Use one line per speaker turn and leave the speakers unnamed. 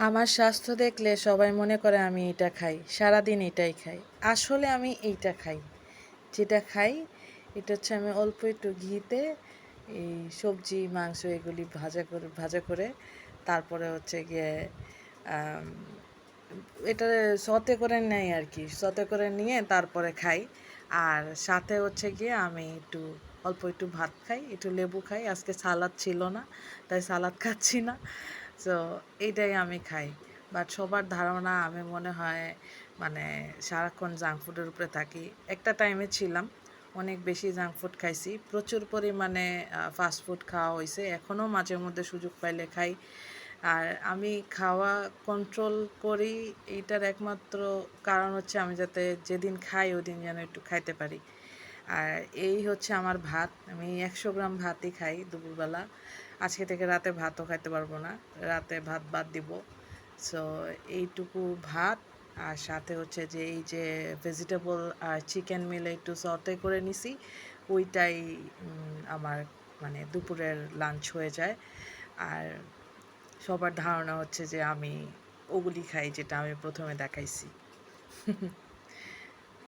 আমার স্বাস্থ্য দেখলে সবাই মনে করে আমি এটা খাই, সারাদিন এটাই খাই। আসলে আমি এইটা খাই। যেটা খাই এটা হচ্ছে আমি অল্প একটু ঘিতে এই সবজি, মাংস এগুলি ভাজা করে তারপরে হচ্ছে গিয়ে আম এটা সতে করে নেই আরকি। সতে করে নিয়ে তারপরে খাই। আর সাথে হচ্ছে গিয়ে আমি একটু অল্প একটু ভাত খাই, একটু লেবু খাই। আজকে সালাদ ছিল না, তাই সালাদ খাচ্ছি না। সো এইটাই আমি খাই। বাট সবার ধারণা আমি মনে হয় মানে সারাক্ষণ জাঙ্ক ফুডের উপরে থাকি। একটা টাইমে ছিলাম, অনেক বেশি জাঙ্ক ফুড খাইছি। প্রচুর পরিমাণে ফাস্ট ফুড খাওয়া হইছে। এখনও মাঝে মধ্যে সুযোগ পাইলে খাই। আর আমি খাওয়া কন্ট্রোল করি, এইটার একমাত্র কারণ হচ্ছে আমি যাতে যেদিন খাই ওদিন যেন একটু খাইতে পারি। আর এই হচ্ছে আমার ভাত। আমি ১০০ গ্রাম ভাতই খাই দুপুরবেলা। আজকে থেকে রাতে ভাতও খাইতে পারবো না। রাতে ভাত বাদ দিব। সো এইটুকু ভাত আর সাথে হচ্ছে যে এই যে ভেজিটেবল আর চিকেন মিলে একটু সতে করে নিছি, ওইটাই আমার মানে দুপুরের লাঞ্চ হয়ে যায়। আর সবার ধারণা হচ্ছে যে আমি ওগুলি খাই যেটা আমি প্রথমে দেখাইছি।